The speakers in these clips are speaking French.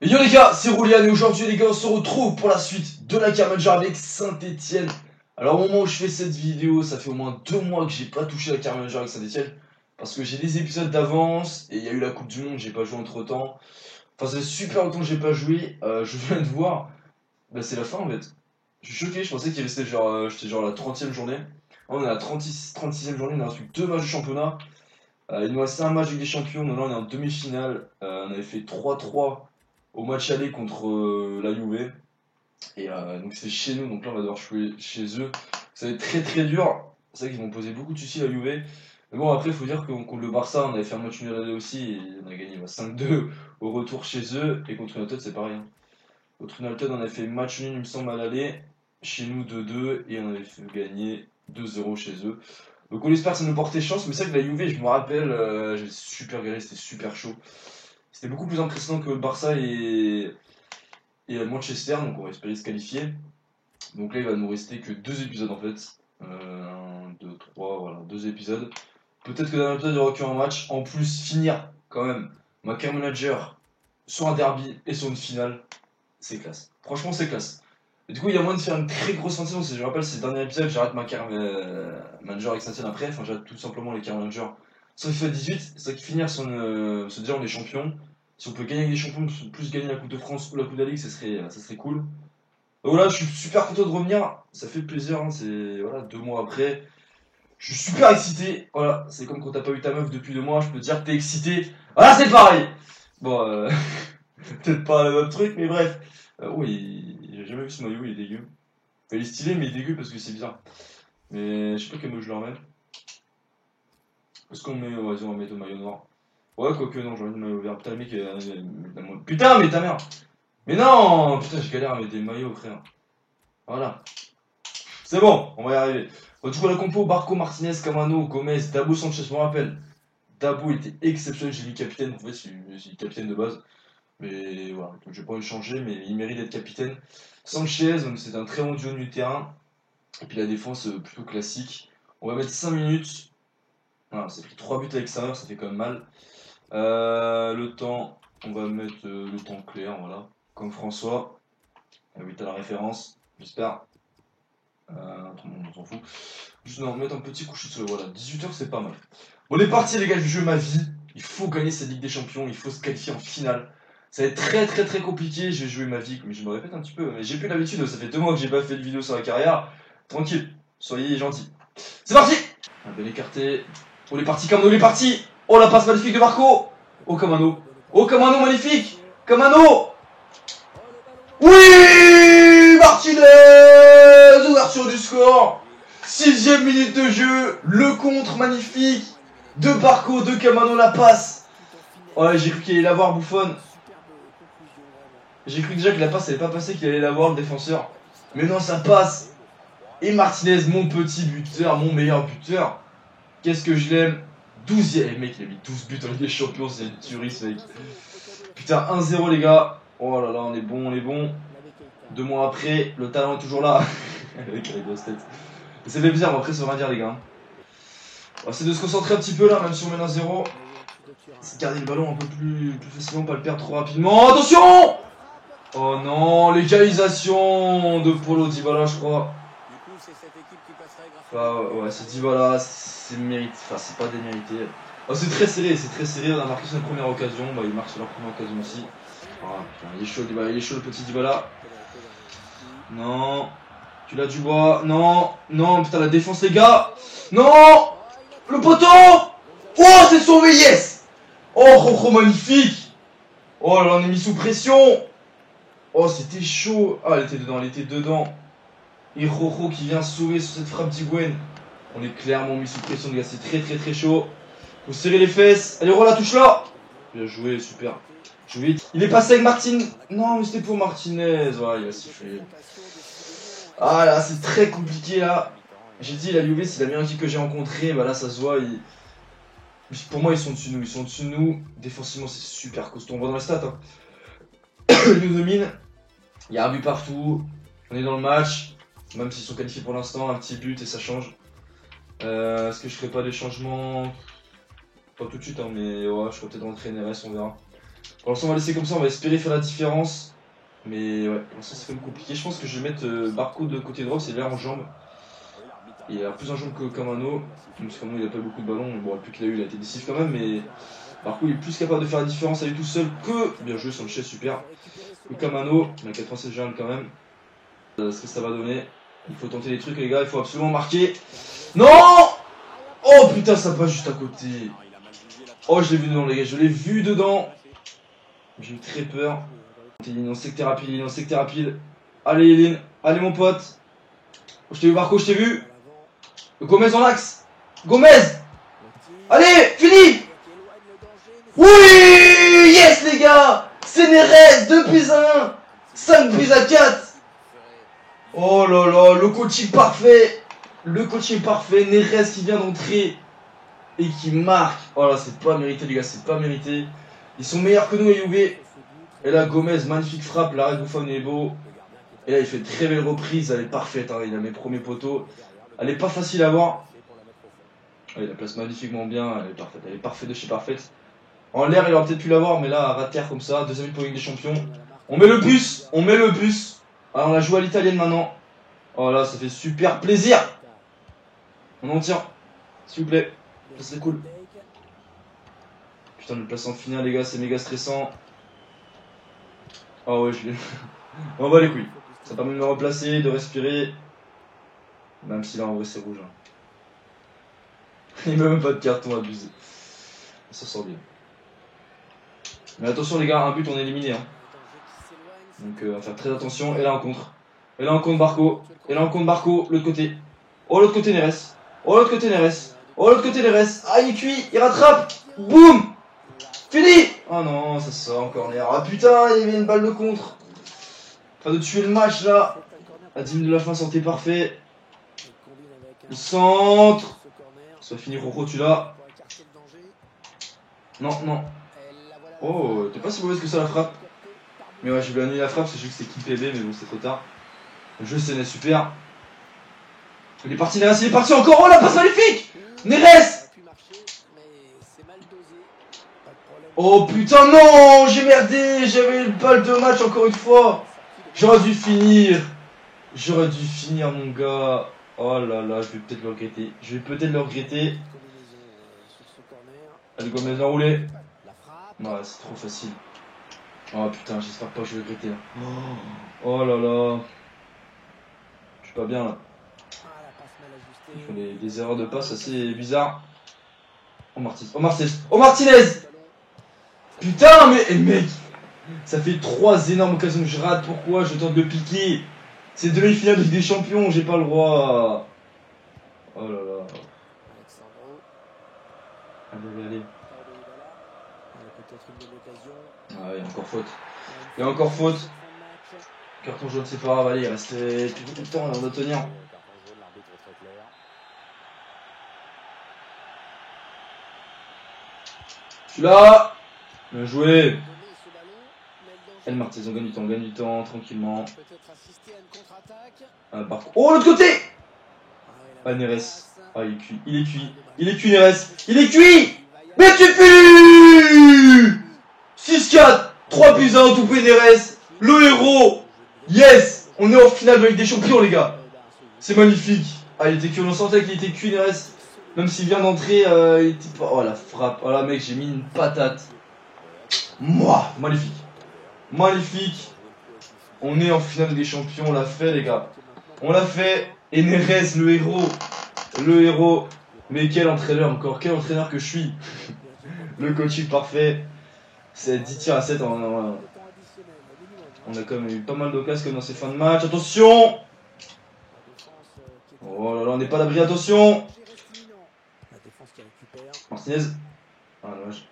Yo les gars, c'est Roulian et aujourd'hui les gars on se retrouve pour la suite de la Carmanger avec Saint-Etienne. Alors au moment où je fais cette vidéo, ça fait au moins 2 mois que j'ai pas touché la Carmanger avec Saint-Etienne. Parce que j'ai des épisodes d'avance et il y a eu la Coupe du Monde, j'ai pas joué entre temps. Enfin ça fait super longtemps que j'ai pas joué, je viens de voir, bah c'est la fin en fait. Je suis choqué, je pensais qu'il restait genre, j'étais genre à la 30e journée. On est à la 36e journée, il nous reste plus que 2 matchs de championnat. Il nous reste un match avec des champions, donc là on est en demi-finale. On avait fait 3-3 au match aller contre la Juve. Et donc c'est chez nous, donc là on va devoir jouer chez eux. Ça va être très très dur. C'est vrai qu'ils vont poser beaucoup de soucis la Juve. Mais bon, après il faut dire que contre le Barça, on avait fait un match nul aller aussi. Et on a gagné 5-2 au retour chez eux. Et contre United, c'est pareil. Contre United, on avait fait match nul, il me semble, à l'aller. Chez nous 2-2. Et on avait fait gagner 2-0 chez eux. Donc on espère que ça nous portait chance, mais c'est vrai que la Juve, je me rappelle, j'avais super galéré, c'était super chaud. C'était beaucoup plus impressionnant que le Barça et Manchester, donc on va espérer se qualifier. Donc là il va nous rester que 2 épisodes en fait. 1, 2, 3, voilà, 2 épisodes. Peut-être que dans l'épisode il y aura qu'un match. En plus, finir quand même ma Care Manager sur un derby et sur une finale, c'est classe. Franchement c'est classe. Et du coup, il y a moyen de faire une très grosse fin de saison. Si je me rappelle, c'est le dernier épisode, j'arrête ma Care Manager avec Saint-Etienne après. Enfin, j'arrête tout simplement les Care Managers. Sauf FIFA 18, c'est vrai que finir se dire on est champion. Si on peut gagner avec des champions, plus gagner la Coupe de France ou la Coupe de la Ligue, ça serait cool. Donc voilà, je suis super content de revenir. Ça fait plaisir, hein, c'est voilà, 2 mois après. Je suis super excité. Voilà, c'est comme quand t'as pas eu ta meuf depuis 2 mois, je peux te dire que t'es excité. Voilà, c'est pareil. Bon, peut-être pas le même truc, mais bref. Oui, j'ai jamais vu ce maillot, il est dégueu. Enfin, il est stylé, mais il est dégueu parce que c'est bizarre. Mais je sais pas quel maillot je le remets. Est-ce qu'on met. Vas-y, on va mettre le maillot noir. Ouais, quoique non, j'ai envie de maillot vert. Putain, le mec, putain, mais ta mère! Mais non! Putain, j'ai galère à mettre des maillots, frère. Voilà. C'est bon, on va y arriver. Bon, du coup, la compo Barco, Martinez, Camano, Gomez, Dabo, Sanchez, je me rappelle. Dabo était exceptionnel, j'ai mis capitaine. En fait, c'est capitaine de base. Mais voilà, donc je vais pas le changer, mais il mérite d'être capitaine. Sanchez, donc c'est un très bon duo du terrain. Et puis la défense plutôt classique. On va mettre 5 minutes. Voilà, ça fait 3 buts à l'extérieur, ça fait quand même mal. Le temps, on va mettre le temps clair, voilà. Comme François. Ah oui, t'as la référence, j'espère. Tout le monde on s'en fout. Juste non, mettre un petit coup de chute, voilà. 18h, c'est pas mal. Bon, on est parti, les gars, du jeu ma vie. Il faut gagner cette Ligue des Champions, il faut se qualifier en finale. Ça va être très très très compliqué, je vais jouer ma vie, comme je me répète un petit peu, mais j'ai plus l'habitude, ça fait 2 mois que j'ai pas fait de vidéo sur la carrière. Tranquille, soyez gentils. C'est parti! Un bel écarté. On est parti, Camano, il est parti! Oh la passe magnifique de Marco! Oh Camano! Oh Camano magnifique! Camano! Oui! Martinez! Ouverture du score! 6ème minute de jeu, le contre magnifique de Barco, de Camano, la passe. Ouais, j'ai cru qu'il allait l'avoir, Buffon. J'ai cru déjà que la passe n'allait pas passer, qu'il allait l'avoir, le défenseur. Mais non, ça passe. Et Martinez, mon petit buteur, mon meilleur buteur. Qu'est-ce que je l'aime. 12ème, mec, il a mis 12 buts en Ligue des Champions, c'est une tuerie ce mec. Putain, 1-0 les gars. Oh là là, on est bon, on est bon. 2 mois après, le talent est toujours là. Avec la grosse tête. Ça fait plaisir, mais après ça veut rien dire les gars. On va essayer de se concentrer un petit peu là, même si on mène 1-0. C'est de garder le ballon un peu plus facilement, pas le perdre trop rapidement. Attention! Oh non, l'égalisation de Paulo Dybala, je crois. Ouais, c'est Dybala, c'est mérite. Enfin, c'est pas démérité. Oh, c'est très serré, on a marqué sur la première occasion. Bah, il marque sur la première occasion aussi. Oh, putain, il est chaud, Dybala, il est chaud le petit Dybala. Non. Tu l'as du bois. Non. Non, putain, la défense, les gars. Non. Le poteau. Oh, c'est sauvé, yes. Oh, magnifique. Oh là là, on est mis sous pression. Oh, c'était chaud. Ah, elle était dedans. Et Rojo qui vient sauver sur cette frappe d'Higuaín. On est clairement mis sous pression, les gars. C'est très très très chaud. Faut serrer les fesses. Allez, Rola, touche là. Bien joué, super. Joué. Il est passé avec Martin. Non, mais c'était pour Martinez. Ouais, il a sifflé. Ah là, c'est très compliqué là. J'ai dit, la Juve, c'est la meilleure équipe que j'ai rencontrée. Bah là, ça se voit. Pour moi, ils sont dessus de nous. Ils sont dessus de nous. Défensivement, c'est super costaud. On voit dans les stats. Hein. Ils nous dominent. Il y a un but partout. On est dans le match. Même s'ils sont qualifiés pour l'instant, un petit but et ça change. Est-ce que je ferai pas des changements? Pas tout de suite, hein, mais ouais, je ferai peut-être rentrer NRS, on verra. Pour l'instant, on va laisser comme ça, on va espérer faire la différence. Mais ouais, pour l'instant, c'est quand même compliqué. Je pense que je vais mettre Barco de côté droit, c'est l'air en jambe. Il a plus en jambe que Kamano. Parce que Kamano, il a pas eu beaucoup de ballons. Bon, le plus qu'il a eu, il a été décisif quand même. Mais Barco, il est plus capable de faire la différence à lui tout seul que. Bien joué, Sanchez, super. Que Kamano, il a 96 jeunes quand même. Ce que ça va donner. Il faut tenter les trucs, les gars, il faut absolument marquer. Non! Oh putain, ça passe juste à côté. Oh, je l'ai vu dedans, les gars, je l'ai vu dedans. J'ai eu très peur. On sait que t'es rapide, on sait que t'es rapide. Allez, Eline, allez, mon pote. Oh, je t'ai vu, Marco, je t'ai vu. Gomez en axe. Gomez! Allez, fini! Oui! Yes, les gars! C'est Neres, 2 buts à 1. 5 buts à 4. Oh là là, le coaching parfait. Le coaching parfait. Neres qui vient d'entrer et qui marque. Oh là, c'est pas mérité, les gars, c'est pas mérité. Ils sont meilleurs que nous, Juve. Et là, Gomez, magnifique frappe. L'arrêt de Buffon est beau. Et là, il fait une très belle reprise. Elle est parfaite. Hein. Il a mes premiers poteaux. Elle est pas facile à voir. Oh, il la place magnifiquement bien. Elle est parfaite. Elle est parfaite de chez parfaite. En l'air, il aurait peut-être pu l'avoir, mais là, à terre comme ça. Deuxième but pour Ligue des Champions. On met le bus. On met le bus. Alors, on a joué à l'italienne maintenant. Oh là, ça fait super plaisir. On en tient. S'il vous plaît. Ça, c'est cool. Putain, de le placer en finale, les gars, c'est méga stressant. Oh ouais, je l'ai. On va les couilles. Ça permet de me replacer, de respirer. Même si là, en vrai, c'est rouge. Hein. Il met même pas de carton abusé. Ça sort bien. Mais attention, les gars, un but, on est éliminé. Hein. Donc, on va faire très attention. Et là, on contre. Et là, on compte Barco. Et là, on compte Barco, l'autre côté. Oh, l'autre côté, Neres. Oh, l'autre côté, Neres. Oh, l'autre côté, Neres. Ah, il est cuit. Il rattrape. Boum. Fini. Oh non, ça sort en corner. Ah putain, il y avait une balle de contre. Enfin, de tuer le match, là. À 10 minutes de la fin, santé parfait. Le centre. Ça va finir, Roro, tu l'as. Non, non. Oh, t'es pas si mauvaise que ça, la frappe. Mais ouais, j'ai bien annulé la frappe parce que j'ai vu que c'était qui PB, mais bon, c'est trop tard. Le jeu, c'est super. Il est parti, Neres, il est parti encore. Oh, la passe magnifique. Neres. Oh putain, non, j'ai merdé. J'avais une balle de match encore une fois. J'aurais dû finir. J'aurais dû finir, mon gars. Oh là là, je vais peut-être le regretter. Je vais peut-être le regretter. Allez, Gomez, enroulé. Ouais, c'est trop facile. Oh putain, j'espère pas que je vais regretter. Oh là là. Je suis pas bien là. Ils font des erreurs de passe assez bizarres. Oh Martinez. Oh Martinez. Oh Martinez. Putain, mais mec. Ça fait 3 énormes occasions que je rate. Pourquoi je tente de piquer? C'est demi-finale de Ligue des Champions, j'ai pas le droit. Oh là là. Allez, allez. Ah, il y a encore faute. Il y a encore faute. Carton jaune, c'est pas grave. Allez, il reste plus beaucoup de temps là, on doit tenir. Je suis là. Bien joué. El Martinez, on gagne du temps, tranquillement. Oh, l'autre côté. Ah, Neres. Ah, il est cuit. Il est cuit. Il est cuit, Neres. Il est cuit. Mais tu fais 6-4. 3 buts à 1, tout fait Neres. Le héros. Yes. On est en finale de Ligue des Champions, les gars. C'est magnifique. Ah, il était cuit. On sentait qu'il était cuit, Neres. Même s'il vient d'entrer, il était pas... Oh, la frappe. Oh là, mec, j'ai mis une patate. Mouah. Magnifique. Magnifique. On est en finale des champions, on l'a fait, les gars. On l'a fait. Et Neres, le héros. Le héros. Mais quel entraîneur encore. Quel entraîneur que je suis. Le coaching parfait. C'est 10 tirs à 7. On a quand même eu pas mal d'occasions comme dans ces fins de match. Attention. Oh là là, on n'est pas d'abri. Attention. Martinez. Ah, dommage.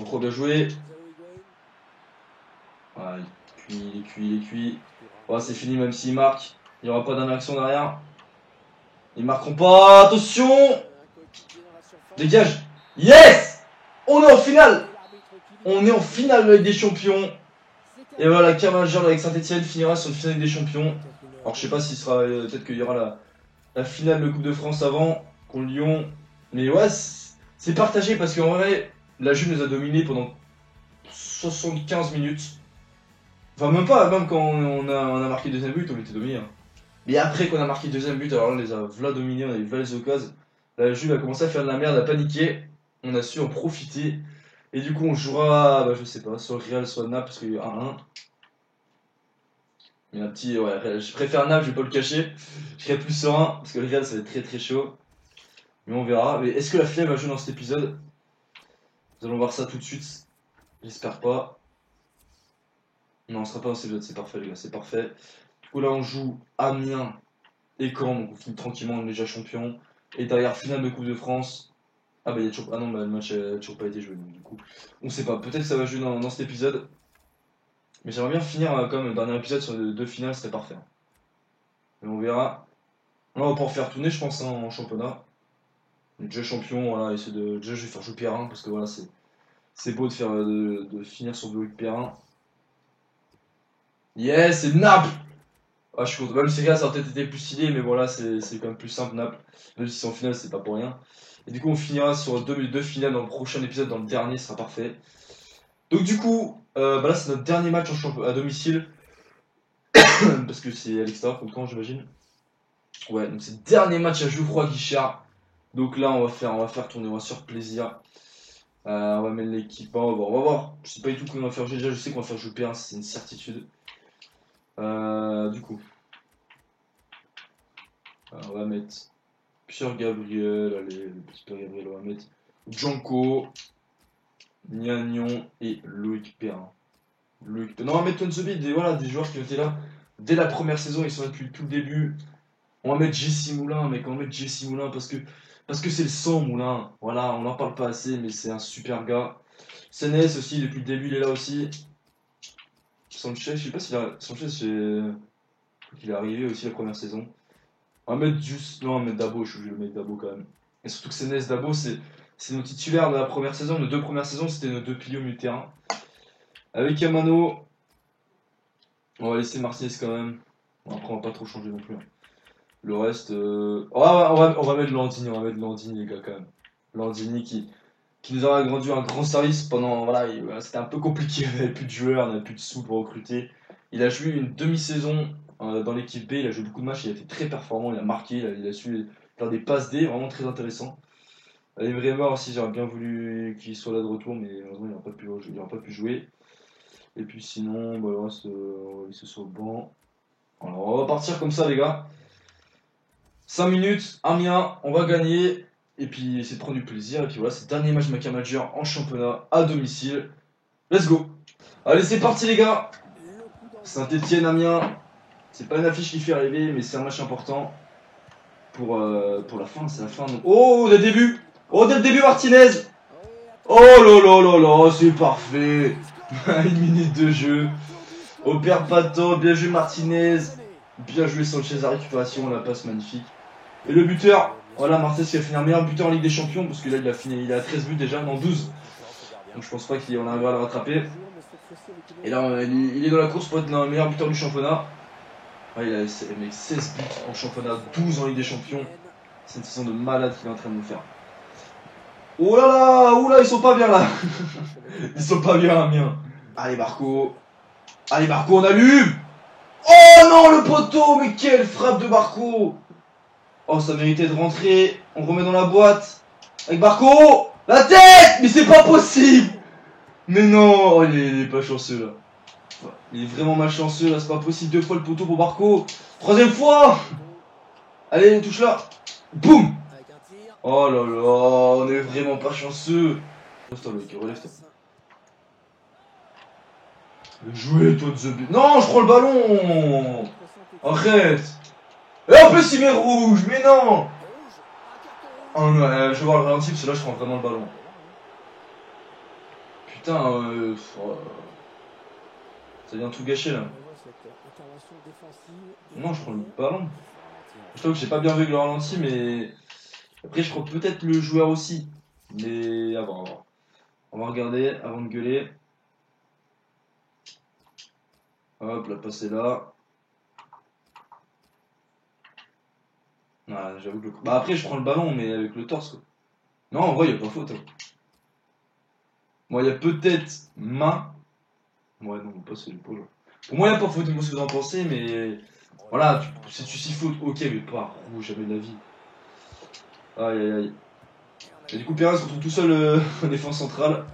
Trop bien joué. Ah, il est cuit, il est cuit. Oh, c'est fini, même s'il marque. Il n'y aura pas d'action derrière. Ils marqueront pas. Attention. Dégage. Yes. On est en finale. On est en finale de la Ligue des Champions. Et voilà, Kamajor avec Saint-Etienne finira sur une finale des Champions. Alors je sais pas s'il sera. Peut-être qu'il y aura la finale de Coupe de France avant. Contre Lyon. Mais ouais, c'est partagé parce qu'en vrai. la Juve nous a dominé pendant 75 minutes. Enfin, même pas, même quand on a marqué le deuxième but, on était dominé. Hein. Mais après qu'on a marqué le deuxième but, alors là, on les a v'là dominés, on a eu v'là les occasions. La Juve a commencé à faire de la merde, à paniquer. On a su en profiter. Et du coup, on jouera, bah, je sais pas, soit Real, soit Naples, parce qu'il y a eu 1-1. Il y a un petit, ouais, je préfère Naples, je vais pas le cacher. Je serai plus serein, parce que le Real, ça va être très très chaud. Mais on verra. Mais est-ce que la flemme va jouer dans cet épisode? Nous allons voir ça tout de suite. J'espère pas. Non, on sera pas dans cet épisode, c'est parfait les gars, c'est parfait. Du coup là on joue Amiens et Caen, donc on finit tranquillement, on est déjà champion. Et derrière finale de Coupe de France. Ah bah il y a toujours. Ah non, bah, le match a toujours pas été joué, donc du coup. On sait pas, peut-être que ça va jouer dans cet épisode. Mais j'aimerais bien finir comme le dernier épisode sur les deux finales, ce serait parfait. Mais on verra. Là on va pouvoir faire tourner je pense hein, en championnat. On est déjà champion, voilà, déjà je vais faire jouer Perrin parce que voilà c'est beau de faire de finir sur Loïc Perrin. Yes, c'est Naples! Ah, je suis content. Même si là, ça aurait peut-être été plus stylé, mais voilà, c'est quand même plus simple, Naples. Même si c'est en finale, c'est pas pour rien. Et du coup, on finira sur deux finales dans le prochain épisode, dans le dernier, ce sera parfait. Donc, du coup, bah là, c'est notre dernier match à domicile. Parce que c'est à l'extérieur, contre Caen, j'imagine. Ouais, donc c'est le dernier match à Geoffroy Guichard. Donc là, on va faire tourner, on va se faire plaisir. On va mettre l'équipe. Bon, on va voir. Je sais pas du tout comment on va faire jouer. Déjà, je sais qu'on va faire jouer P1, c'est une certitude. Du coup. Alors, on va mettre Pierre Gabriel, allez, le petit Pierre Gabriel, on va mettre Janko, Gnagnon et Loïc Perrin. Non, on va mettre Tonsobi, des joueurs qui ont été là dès la première saison, ils sont là depuis tout le début. On va mettre Jesse Moulin, mec, on va mettre Jesse Moulin parce que c'est le sang Moulin. Voilà, on n'en parle pas assez, mais c'est un super gars. Sénès aussi, depuis le début, il est là aussi. Sanchez, je sais pas s'il a. Sanchez, il est arrivé aussi la première saison. On va mettre juste. Non, on va mettre Dabo, je suis obligé de mettre Dabo quand même. Et surtout que Sénès, Dabo, c'est nos titulaires de la première saison. Nos deux premières saisons, c'était nos deux piliers au milieu de terrain. Avec Yamano, on va laisser Martinez quand même. Bon, après, on va pas trop changer non plus. Le reste. On va mettre Landini, les gars, quand même. Landini qui nous aura rendu un grand service pendant. Voilà, c'était un peu compliqué, on n'avait plus de joueurs, on n'avait plus de sous pour recruter. Il a joué une demi-saison dans l'équipe B, il a joué beaucoup de matchs, il a été très performant, il a marqué, il a su faire des passes D, vraiment très intéressant. Emre aussi, j'aurais bien voulu qu'il soit là de retour, mais malheureusement il n'aura pas pu jouer. Et puis sinon, bah, le reste, on va laisser sur le banc. Alors on va partir comme ça les gars. 5 minutes, Amiens, on va gagner. Et puis essayer de prendre du plaisir. Et puis voilà, c'est le dernier match de Maca Major en championnat à domicile. Let's go. Allez, c'est parti les gars. Saint-Etienne, Amiens. C'est pas une affiche qui fait rêver, mais c'est un match important pour la fin. C'est la fin. Donc... Oh, dès le début. Oh, dès le début, Martinez. Oh là là là là, c'est parfait. Une minute de jeu. On perd pas de temps. Bien joué, Martinez. Bien joué, Sanchez à récupération. La passe magnifique. Et le buteur. Voilà, Martinez qui a fini un meilleur buteur en Ligue des Champions, parce que là il a 13 buts déjà, non 12. Donc je pense pas qu'on arrivera à le rattraper. Et là il est dans la course pour être le meilleur buteur du championnat. Ouais, il a 16 buts en championnat, 12 en Ligue des Champions. C'est une saison de malade qu'il est en train de nous faire. Oh là là, oula, ils sont pas bien là. Ils sont pas bien, Amiens. Allez Barco, on allume. Oh non, le poteau, mais quelle frappe de Barco. Oh, ça méritait de rentrer. On remet dans la boîte. Avec Barco. La tête. Mais c'est pas possible. Mais non. Oh, il est pas chanceux là. Il est vraiment malchanceux là. C'est pas possible. 2 fois le poteau pour Barco. 3ème fois. Allez, touche là. Boum. Oh là là. On est vraiment pas chanceux. Relève-toi, mec. Relève-toi. Jouez, toi, The Beat. Non, je prends le ballon. Arrête. Et en plus, il met rouge. Mais non. Oh non, je vais voir le ralenti parce que là je prends vraiment le ballon. Putain, ça vient tout gâcher là. Non, je prends le ballon. Je trouve que j'ai pas bien vu le ralenti, mais après je prends peut-être le joueur aussi. Mais à voir. On va regarder avant de gueuler. Hop, la passe est là. Ah, j'avoue que Bah après je prends le ballon, mais avec le torse quoi. Non, en vrai, y a pas faute. Hein. Moi, il y a peut-être main. Ouais, non, pas c'est l'épaule. Pour moi, il n'y a pas faute, moi, ce que vous en pensez, mais. Voilà, si tu siffles faute, ok, mais pas rouge, jamais de la vie. Aïe aïe aïe. Et du coup, Perrin se retrouve tout seul en défense centrale.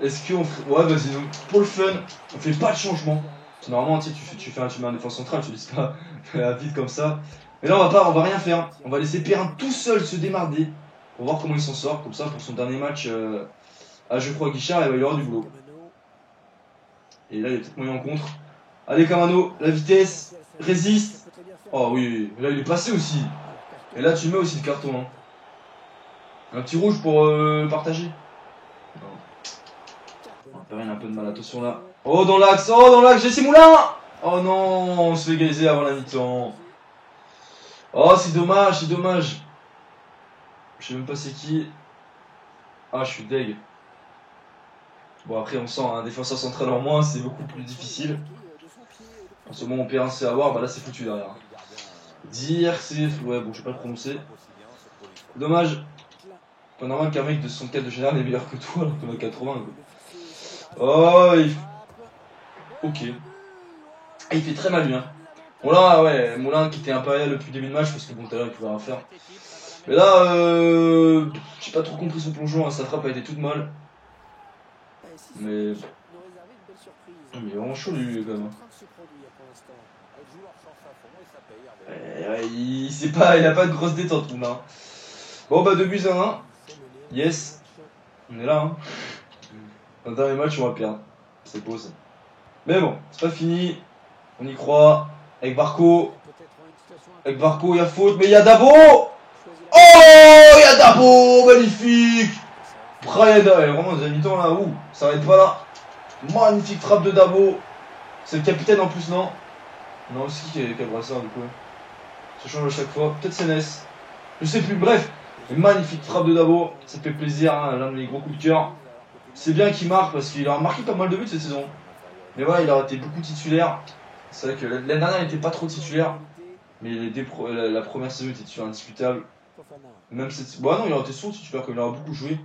Est-ce qu'on fait. Ouais, vas-y, donc pour le fun, on fait pas de changement. Normalement, tu sais, tu mets un défense centrale, tu laisses pas vite comme ça. Mais là, on va rien faire. On va laisser Perrin tout seul se démarrer. Pour voir comment il s'en sort. Comme ça, pour son dernier match à je crois Guichard, il y aura du boulot. Et là, il y a peut-être moyen en contre. Allez, Camano, la vitesse, résiste. Oh oui, là, il est passé aussi. Et là, tu mets aussi le carton. Hein. Un petit rouge pour partager. Non. Perrin a un peu de mal, attention là. Oh, dans l'axe, Jesse Moulin. Oh non, on se fait égaliser avant la mi-temps. Oh, c'est dommage, c'est dommage. Je sais même pas c'est qui. Ah, je suis deg. Bon, après, on sent un défenseur central en moins, c'est beaucoup plus difficile. En ce moment, on perd un C à voir, bah là, c'est foutu derrière. Dire, c'est. Ouais, bon, je vais pas le prononcer. Dommage. Pas normal qu'un mec de 64 de général est meilleur que toi alors qu'on a 80. Quoi. Oh, ok. Ah, il fait très mal lui. Hein. Bon là, ouais, Moulin qui était impérial depuis le début de match parce que bon, tout à l'heure il pouvait rien faire. Mais là, j'ai pas trop compris son plongeon, hein. Sa frappe a été toute molle. Mais. Mais il est vraiment chaud lui quand même. Il a pas de grosse détente Moulin. Bon bah 2 buts à 1. Yes. On est là hein. Dans le dernier match on va perdre. C'est beau ça. Mais bon, c'est pas fini. On y croit. Avec Barco, il y a faute, mais il y a Dabo. Oh, il y a Dabo, magnifique. Brian, vraiment des mi-temps là, ouh, ça va être pas là. Magnifique frappe de Dabo. C'est le capitaine en plus, non? Non, aussi qui a le brassard du coup. Ça change à chaque fois. Peut-être Sénès. Je sais plus, bref. Une magnifique frappe de Dabo. Ça fait plaisir, hein, l'un de mes gros coups de cœur. C'est bien qu'il marque parce qu'il a marqué pas mal de buts cette saison. Mais voilà, il a été beaucoup titulaire. C'est vrai que l'année dernière, il n'était pas trop titulaire. Mais la première saison était titulaire indiscutable. Même cette... Bon, non, il a été souvent titulaire, comme il a beaucoup joué.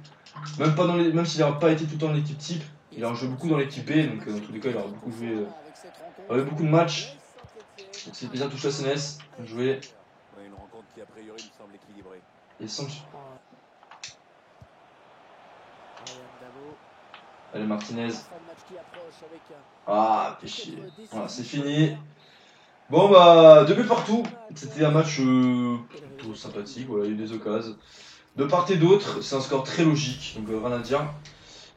Même s'il n'a pas été tout le temps dans l'équipe type, il a joué beaucoup dans l'équipe B. Donc, dans tous les cas, il a beaucoup joué. Il avait beaucoup de matchs. Donc, c'est plaisir de toucher à CNS. Bien joué. Et semble. Allez, Martinez. Ah, fais chier. Voilà, c'est fini. Bon, bah, 2 buts partout. C'était un match plutôt sympathique. Voilà, il y a eu des occasions. De part et d'autre, c'est un score très logique. Donc, rien à dire.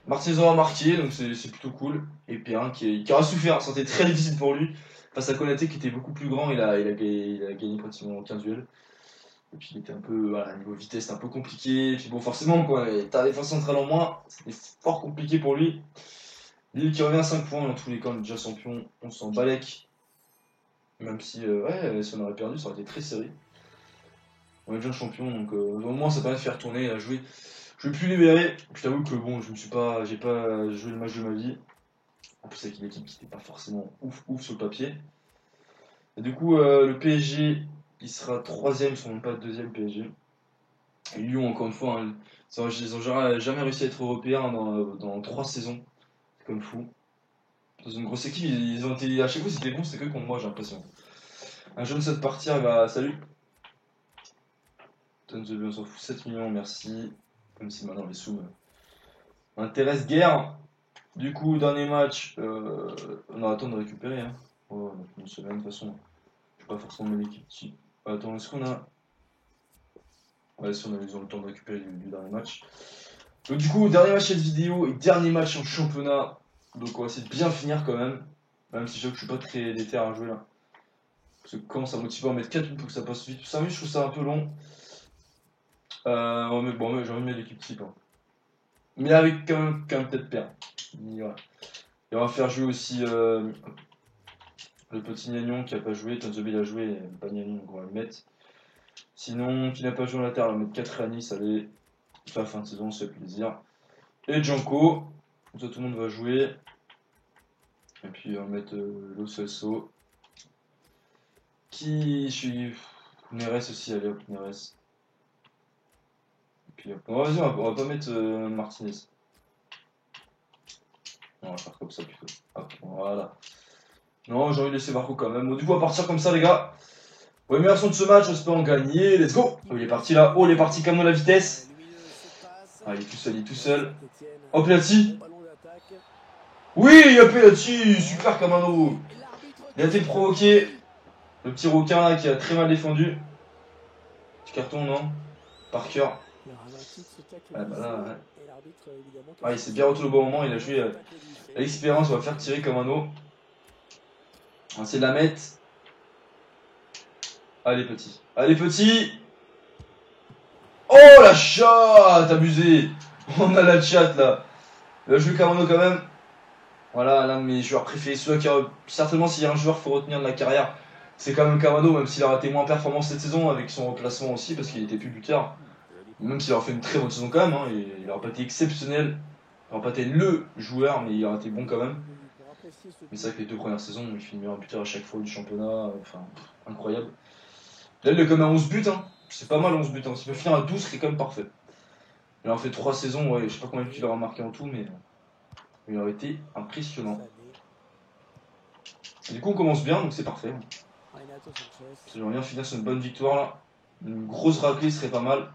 Martinez a marqué, donc c'est plutôt cool. Et Perrin qui aura souffert. C'était très difficile pour lui. Face à Konaté qui était beaucoup plus grand, il a gagné pratiquement 15 duels. Et puis il était un peu, voilà, niveau vitesse, c'était un peu compliqué. Et puis bon, forcément, quoi, t'as la défense centrale en moins, c'était fort compliqué pour lui. Lille qui revient à 5 points, dans tous les cas, on est déjà champion, on s'en balèque. Même si, ouais, si on aurait perdu, ça aurait été très serré. On est déjà champion, donc au moins ça permet de faire tourner, à jouer. Je vais plus libérer. Je t'avoue que bon, j'ai pas joué le match de ma vie. En plus avec une équipe qui n'était pas forcément ouf sur le papier. Et du coup, le PSG, il sera 3ème, ils sont même pas 2ème PSG. Et Lyon, encore une fois, hein, ils ont jamais réussi à être européens dans 3 saisons. C'est comme fou. Dans une grosse équipe, ils ont été. À chaque fois, c'était bon, c'était que contre moi, j'ai l'impression. Un jeune saute partir, bah salut. Tonne the on s'en fout, 7 millions, merci. Même si maintenant les sous m'intéressent guère. Du coup, dernier match, on aura le temps de récupérer. Hein. Oh, on a une semaine de toute façon. Je vais pas forcément mettre l'équipe type. Attends, est-ce qu'on a. Ouais, si ils ont le temps de récupérer du dernier match. Donc, du coup, dernier match cette vidéo et dernier match en championnat. Donc, on va essayer de bien finir quand même. Même si je suis pas très déter à jouer là. Parce que quand ça motive à en mettre 4 pour que ça passe vite. 5 minutes, je trouve ça un peu long. Bon, j'ai envie de mettre l'équipe type. Hein. Mais avec quand même peut-être perdre. Voilà. Et on va faire jouer aussi le petit Gnagnon qui a pas joué. Tonzobi il a joué, pas Gnagnon, donc on va le mettre. Sinon, qui n'a pas joué en latéral, on va mettre 4 à Nice, allez. La fin de saison, c'est plaisir. Et Janko, comme ça tout le monde va jouer. Et puis on va mettre Lo Celso. Qui. Je suis. Neres aussi, allez hop, Neres. Et puis hop. Vas-y, on va pas mettre Martinez. On va faire comme ça plutôt. Hop, voilà. Non, j'ai envie de laisser Barco quand même. Bon, du coup, à partir comme ça, les gars. Ouais, meilleure action de ce match, on espère en gagner. Let's go. Oh, il est parti là. Oh, il est parti comme la vitesse. Ah, il est tout seul, il est tout seul. Oh, penalty. Oui, il y a penalty. Super, Kamano. Il a été provoqué. Le petit requin là qui a très mal défendu. Petit carton, non? Par cœur. Ah, bah là, ouais. Ah, il s'est bien retrouvé au bon moment. Il a joué à l'expérience. On va faire tirer Kamano. On va essayer de la mettre. Allez, petit. Allez, petit. Oh, la chatte. Abusé. On a la chatte là. Il a joué Kamano quand même. Voilà, l'un de mes joueurs préférés. Celui qui a, certainement, s'il y a un joueur qu'il faut retenir de la carrière, c'est quand même Kamano, même s'il a été moins performant cette saison avec son remplacement aussi, parce qu'il était plus buteur. Même s'il a fait une très bonne saison quand même, hein, il n'aura pas été exceptionnel. Il n'aura pas été LE joueur, mais il aura été bon quand même. Mais c'est vrai que les 2 premières saisons, il finit meilleur buteur à chaque fois du championnat. Enfin, incroyable. Là, il est quand même à 11 buts. Hein. C'est pas mal 11 buts. Hein. S'il peut finir à 12, c'est quand même parfait. Il en fait 3 saisons, ouais, je sais pas combien il aura marqué en tout, mais il aurait été impressionnant. Et du coup, on commence bien, donc c'est parfait. J'aimerais bien finir sur une bonne victoire là. Une grosse raclée serait pas mal.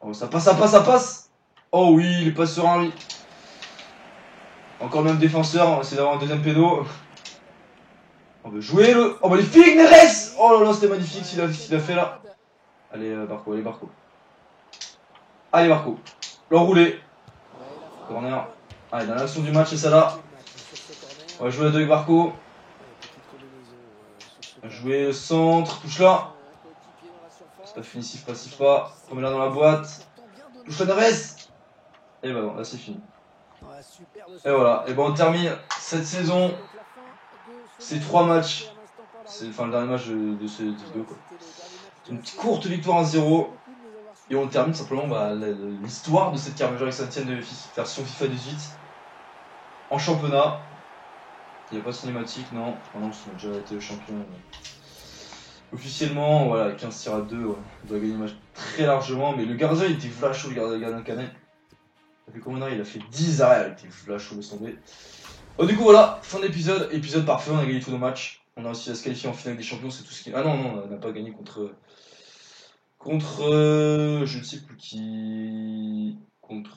Oh, ça passe, ça passe, ça passe. Oh oui, il est pas serein lui. Encore le même défenseur, on va essayer d'avoir un deuxième pédo. On va jouer le... Oh magnifique Neres. Oh là là, c'était magnifique ce qu'il a fait là. Allez Barco, allez Barco. Allez Barco. L'enroulé. Corner. Allez, dans l'action du match, c'est ça là. On va jouer à deux avec Barco. On va jouer le centre, touche là. C'est pas finitif, passif pas. On met là dans la boîte. Touche la Neres. Et bah non, là c'est fini. Et voilà, et ben on termine cette saison. Ces 3 matchs. C'est enfin le dernier match de ces vidéos quoi. Une petite courte victoire 1-0. Et on termine simplement l'histoire de cette Carmen Saint-Etienne de version FIFA 18 en championnat. Il n'y a pas de cinématique, non. Ah non, on a déjà été champion. Officiellement, voilà, 15 tirs à 2, ouais. On doit gagner le match très largement. Mais le gardien il était flash chaud, le gardien Canet. Il a fait combien d'arrêts? Il a fait 10 arrêts, il était flash chaud, laisse tomber. Oh, du coup, voilà, fin d'épisode. Épisode parfait, on a gagné tous nos matchs. On a aussi à se qualifier en finale des champions, c'est tout ce qui. Ah non, non, on n'a pas gagné contre. Je ne sais plus qui.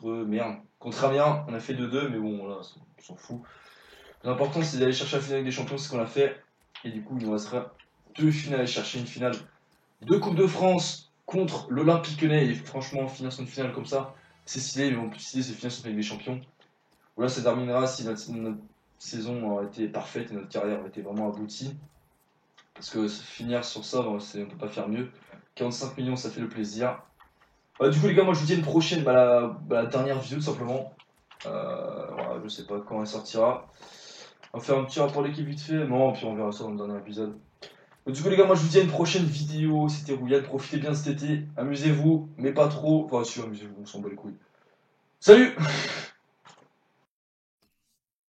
Merde. Contre Amiens, on a fait 2-2, mais bon, voilà, on s'en fout. L'important, c'est d'aller chercher la finale des champions, c'est ce qu'on a fait. Et du coup, il nous restera 2 finales à aller chercher. Une finale de Coupe de France contre l'Olympique Lyonnais. Et franchement, finir sur une finale comme ça, c'est stylé, mais bon, plus stylé, c'est finir sur une finale des champions. Voilà, ça terminera si notre saison aurait été parfaite et notre carrière aurait été vraiment aboutie. Parce que finir sur ça, on ne peut pas faire mieux. 45 millions, ça fait le plaisir. Du coup, les gars, moi je vous dis à une prochaine, la dernière vidéo tout simplement. Voilà, je sais pas quand elle sortira. On va faire un petit rapport d'équipe vite fait. Non, puis on verra ça dans le dernier épisode. Du coup, les gars, moi je vous dis à une prochaine vidéo. C'était Rouillade, profitez bien cet été. Amusez-vous, mais pas trop. Enfin, si, amusez-vous, on s'en bat les couilles. Salut!